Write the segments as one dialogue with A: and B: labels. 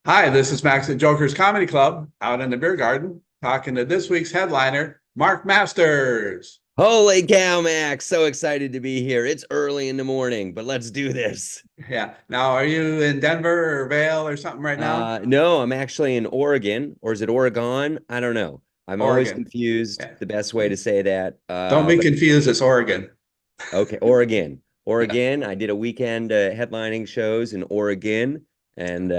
A: Hi, this is Max at Joker's Comedy Club out in the beer garden talking to this week's headliner, Mark Masters.
B: Holy cow, Max. So excited to be here. It's early in the morning, but let's do this.
A: Yeah. Now, are you in Denver or Vail or something right now?
B: No, I'm actually in Oregon, or is it Oregon? I don't know. I'm always
A: Oregon.
B: confused
A: Yeah.
B: the best way to say that.
A: Don't be confused. It's Oregon.
B: Okay, Oregon.
A: Yeah.
B: Oregon. I did a weekend headlining shows in Oregon, and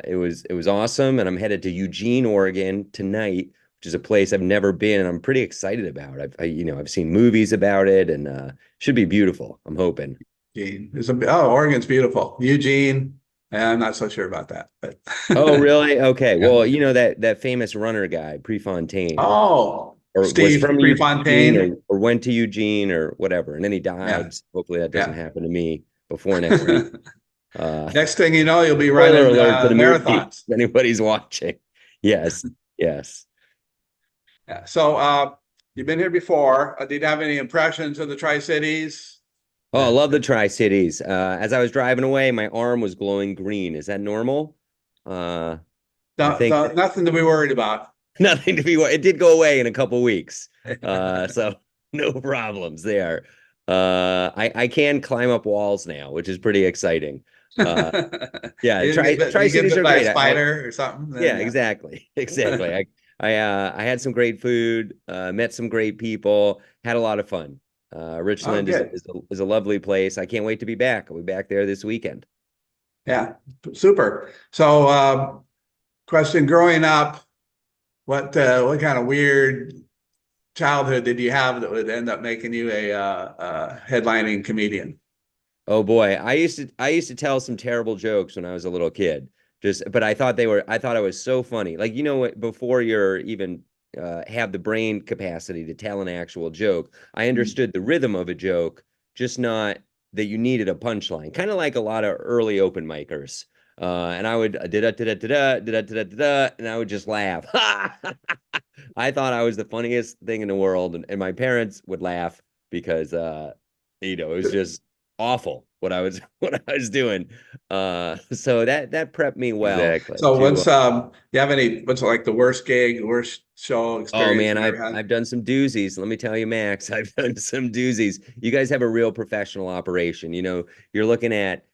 B: it was awesome. And I'm headed to Eugene, Oregon tonight, which is a place I've never been, and I'm pretty excited about. I've seen movies about it, and should be beautiful. I'm hoping.
A: Eugene. Oregon's beautiful. Eugene. I'm not so sure about that, but
B: Oh, really? Okay.
A: yeah.
B: Well, you know that famous runner guy, Prefontaine,
A: Oh,
B: or was
A: Steve
B: from Eugene
A: Prefontaine.
B: or went to Eugene or whatever, and then he
A: Yeah.
B: died. Hopefully that doesn't
A: Yeah.
B: happen to me before next week. Uh,
A: Next thing you know, you'll be
B: Spoiler
A: running
B: alert for the movie,
A: marathons.
B: if anybody's watching. Yes, yes.
A: Yeah. So you've been here before. Did you have any impressions of the Tri-Cities?
B: Oh, I love the Tri-Cities. As I was driving away, my arm was glowing green. Is that normal? Uh, I think
A: Nothing to be worried about.
B: nothing to be. It did go away in a couple weeks, so no problems there. I can climb up walls now, which is pretty exciting. Uh, yeah,
A: You get
B: Tri-Cities
A: bit
B: are
A: by a
B: great.
A: spider or something, then
B: Yeah,
A: yeah.
B: exactly. Exactly. I had some great food, met some great people, had a lot of fun.
A: Oh,
B: Richland
A: good.
B: is a lovely place. I can't wait to be back. I'll be back there this weekend.
A: Yeah, super. So, question: growing up, what kind of weird childhood did you have that would end up making you a headlining comedian?
B: Oh boy, I used to tell some terrible jokes when I was a little kid. But I thought I was so funny. Like, you know what, before you're even have the brain capacity to tell an actual joke, I understood the rhythm of a joke, just not that you needed a punchline. Kind of like a lot of early open micers. And I would da da da da da da da da, and I would just laugh. I thought I was the funniest thing in the world, and my parents would laugh because it was just awful what I was what I was doing. So that prepped me well
A: Exactly. So,
B: to
A: you have any? What's like the worst gig, the worst show
B: oh
A: experience
B: man,
A: you've
B: I've
A: ever had?
B: I've done some doozies. Let me tell you, Max, I've done some doozies. You guys have a real professional operation. You're looking at,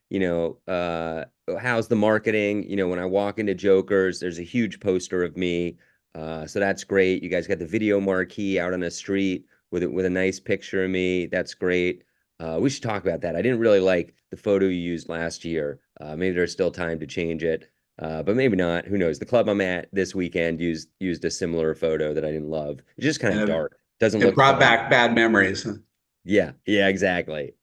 B: how's the marketing? When I walk into Joker's, there's a huge poster of me. So that's great. You guys got the video marquee out on the street with a nice picture of me. That's great. We should talk about that. I didn't really like the photo you used last year. Maybe there's still time to change it. But maybe not. Who knows? The club I'm at this weekend used a similar photo that I didn't love. It's just kind
A: And
B: of dark. Doesn't
A: it
B: look
A: brought
B: fun.
A: back bad memories.
B: Yeah, yeah, exactly.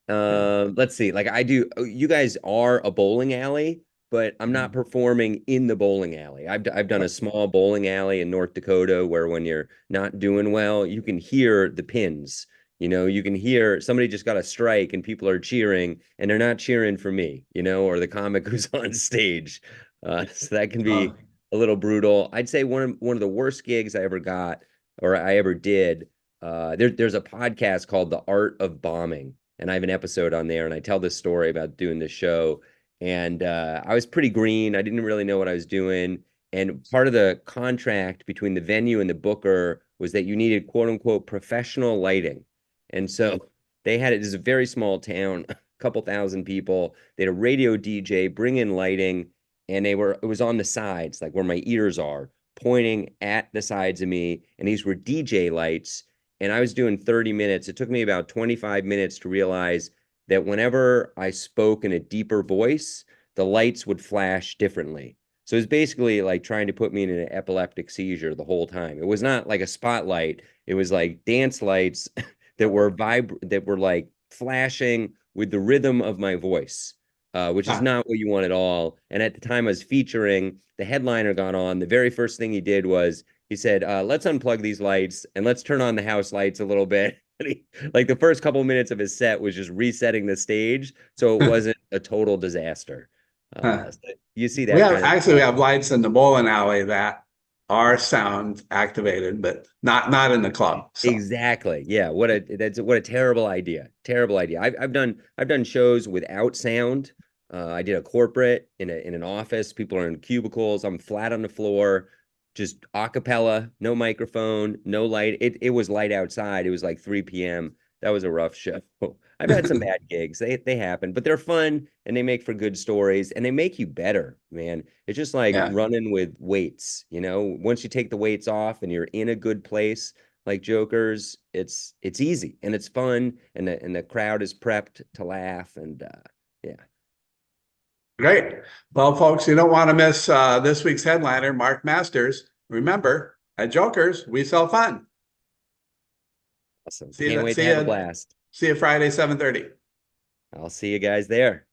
B: Let's see. Like you guys are a bowling alley, but I'm not performing in the bowling alley. I've done a small bowling alley in North Dakota where when you're not doing well, you can hear the pins. You can hear somebody just got a strike and people are cheering, and they're not cheering for me, or the comic who's on stage. So that can
A: Oh,
B: be a little brutal. I'd say one of the worst gigs I ever got or I ever did. There's a podcast called The Art of Bombing, and I have an episode on there, and I tell this story about doing this show. And I was pretty green. I didn't really know what I was doing. And part of the contract between the venue and the booker was that you needed quote unquote professional lighting. And so they had it. This is a very small town, a couple thousand people. They had a radio DJ bring in lighting, and it was on the sides, like where my ears are, pointing at the sides of me. And these were DJ lights, and I was doing 30 minutes. It took me about 25 minutes to realize that whenever I spoke in a deeper voice, the lights would flash differently. So it was basically like trying to put me in an epileptic seizure the whole time. It was not like a spotlight. It was like dance lights that were like flashing with the rhythm of my voice, which is
A: ah,
B: not what you want at all. And at the time I was featuring, the headliner got on. The very first thing he did was he said, let's unplug these lights and let's turn on the house lights a little bit. Like the first couple minutes of his set was just resetting the stage, so it wasn't a total disaster.
A: huh.
B: So you see that kind of
A: We
B: stuff.
A: have lights in the bowling alley that are sound activated, but not in the club. So
B: Exactly. Yeah. What a terrible idea. Terrible idea. I've done shows without sound. I did a corporate in an office. People are in cubicles. I'm flat on the floor, just a cappella, no microphone, no light. It was light outside. It was like 3 p.m. That was a rough show. I've had some bad gigs. They happen, but they're fun and they make for good stories and they make you better, man. It's just like
A: Yeah.
B: running with weights, you know. Once you take the weights off and you're in a good place like Jokers, it's easy and it's fun and the crowd is prepped to laugh and yeah.
A: Great. Well, folks, you don't want to miss this week's headliner, Mark Masters. Remember, at Jokers, we sell fun.
B: Awesome.
A: See
B: Can't
A: you,
B: wait to have a blast.
A: see you Friday, 7:30.
B: I'll see you guys there.